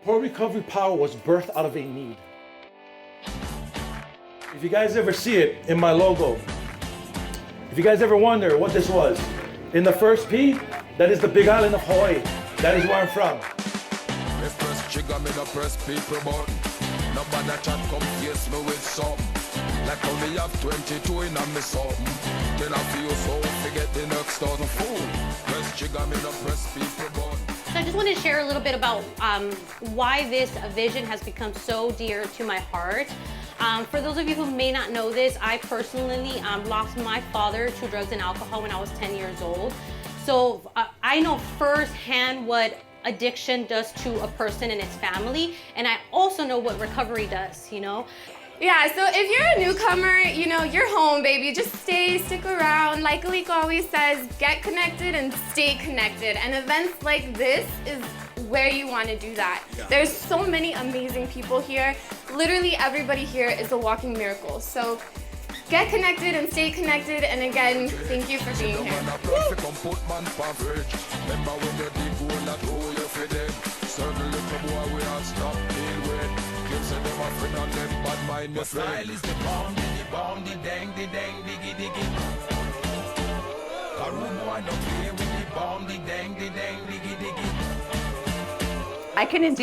Pro Recovery Power was birthed out of a need. If you guys ever see it in my logo, if you guys ever wonder what this was, in the first P, that is the Big Island of Hawaii. That is where I'm from. Press trigger, me no press people button. Nobody chat come face me with something. Like how me have 22 in a me something. Then I feel so forget the next 1,000 fool. Press trigger, me no press people button. So I just wanted to share a little bit about why this vision has become so dear to my heart. For those of you who may not know this, I personally lost my father to drugs and alcohol when I was 10 years old. So I know firsthand what addiction does to a person and its family, and I also know what recovery does, you know? Yeah, so if you're a newcomer, you know, you're home, baby. Just stick around. Like Aliko always says, get connected and stay connected. And events like this is where you want to do that. Yeah. There's so many amazing people here. Literally everybody here is a walking miracle. So get connected and stay connected. And again, thank you for being here. My style is the bomb, the dang, the diggy, diggy. Karumo, I don't play with the bomb, the dang, diggy, diggy. I couldn't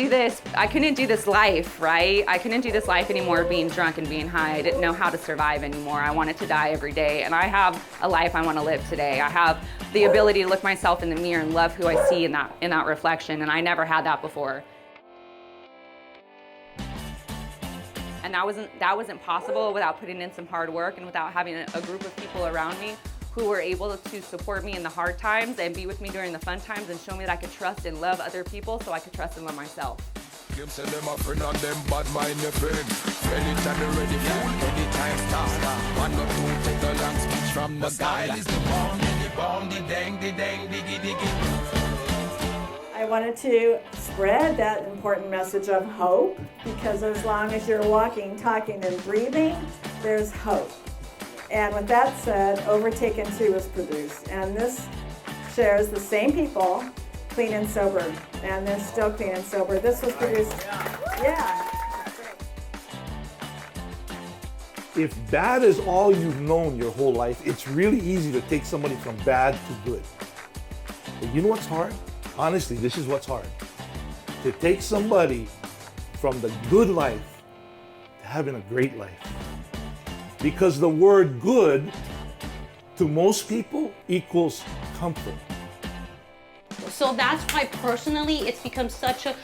do this life, right? I couldn't do this life anymore being drunk and being high. I didn't know how to survive anymore. I wanted to die every day, and I have a life I want to live today. I have the ability to look myself in the mirror and love who I see in that reflection, and I never had that before. And that wasn't possible without putting in some hard work and without having a group of people around me who were able to support me in the hard times and be with me during the fun times and show me that I could trust and love other people so I could trust and love myself. Them say them a friend and them bad mind your friend. Anytime you're ready, fool, anytime start. One or two, take a long speech from the style is the bomb, the dang, diggy, diggy. I wanted to spread that important message of hope, because as long as you're walking, talking, and breathing, there's hope. And with that said, Overtaken 2 was produced, and this shares the same people, clean and sober, and they're still clean and sober. This was produced, yeah. If bad is all you've known your whole life, it's really easy to take somebody from bad to good. But you know what's hard? Honestly, this is what's hard. To take somebody from the good life to having a great life. Because the word good to most people equals comfort. So that's why personally it's become such a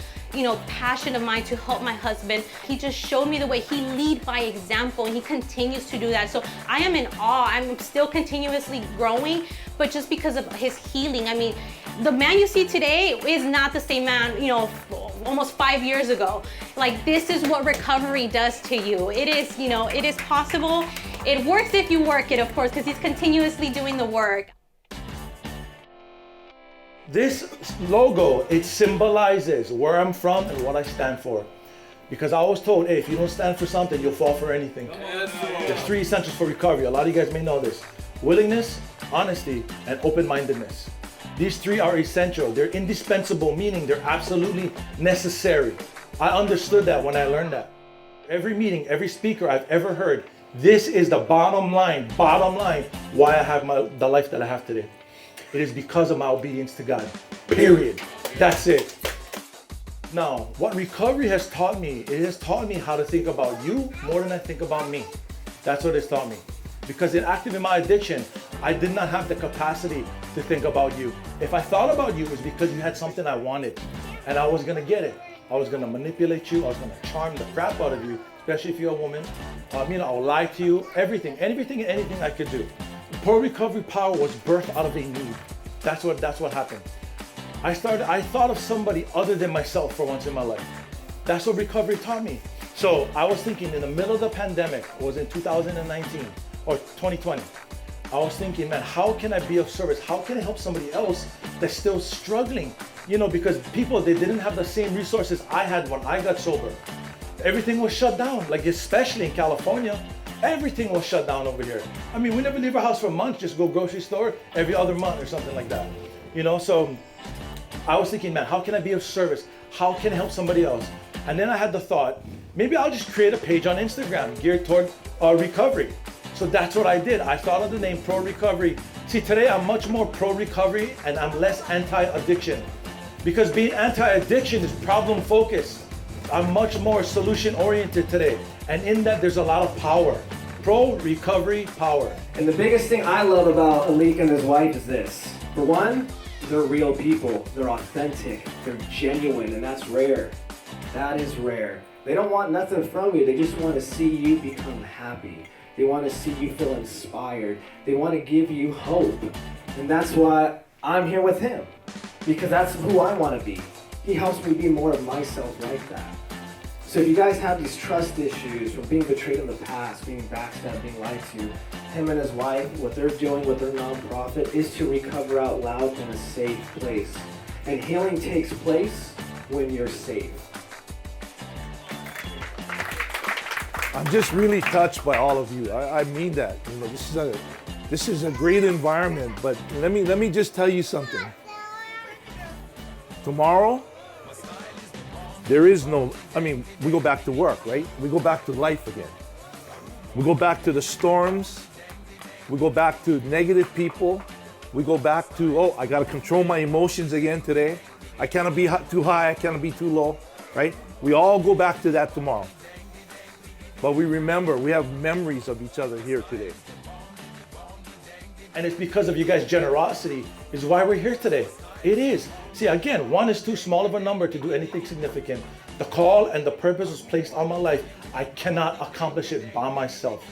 passion of mine to help my husband. He just showed me the way. He lead by example, and he continues to do that. So I am in awe. I'm still continuously growing, but just because of his healing. I mean, the man you see today is not the same man, almost 5 years ago. Like, this is what recovery does to you. It is, it is possible. It works if you work it, of course, because he's continuously doing the work. This logo, it symbolizes where I'm from and what I stand for. Because I was told, hey, if you don't stand for something, you'll fall for anything. There's 3 essentials for recovery. A lot of you guys may know this. Willingness, honesty, and open-mindedness. These 3 are essential. They're indispensable, meaning they're absolutely necessary. I understood that when I learned that. Every meeting, every speaker I've ever heard, this is the bottom line, why I have the life that I have today. It is because of my obedience to God, period. That's it. Now, what recovery has taught me, it has taught me how to think about you more than I think about me. That's what it's taught me. Because in active in my addiction, I did not have the capacity to think about you. If I thought about you, it was because you had something I wanted, and I was gonna get it. I was gonna manipulate you, I was gonna charm the crap out of you, especially if you're a woman. I'll lie to you, everything and anything I could do. Pro Recovery Power was birthed out of a need. That's what happened. I thought of somebody other than myself for once in my life. That's what recovery taught me. So I was thinking in the middle of the pandemic, it was in 2019 or 2020. I was thinking, man, how can I be of service? How can I help somebody else that's still struggling? Because people, they didn't have the same resources I had when I got sober. Everything was shut down, like especially in California. Everything was shut down over here. I mean, we never leave our house for months, just go grocery store every other month or something like that. So I was thinking, man, how can I be of service? How can I help somebody else? And then I had the thought, maybe I'll just create a page on Instagram geared toward recovery. So that's what I did. I thought of the name Pro Recovery. See, today I'm much more pro recovery and I'm less anti-addiction. Because being anti-addiction is problem focused. I'm much more solution oriented today. And in that there's a lot of power. Pro recovery power. And the biggest thing I love about Alik and his wife is this. For one, they're real people. They're authentic. They're genuine, and that's rare. That is rare. They don't want nothing from you. They just want to see you become happy. They want to see you feel inspired. They want to give you hope. And that's why I'm here with him. Because that's who I want to be. He helps me be more of myself like that. So if you guys have these trust issues from being betrayed in the past, being backstabbed, being lied to, him and his wife, what they're doing with their nonprofit is to recover out loud in a safe place. And healing takes place when you're safe. I'm just really touched by all of you. I mean that. You know, this is a great environment. But let me just tell you something. Tomorrow, there is no. I mean, we go back to work, right? We go back to life again. We go back to the storms. We go back to negative people. We go back to, I got to control my emotions again today. I cannot be too high. I cannot be too low, right? We all go back to that tomorrow. But we remember, we have memories of each other here today. And it's because of you guys' generosity is why we're here today. It is. See, again, one is too small of a number to do anything significant. The call and the purpose was placed on my life. I cannot accomplish it by myself.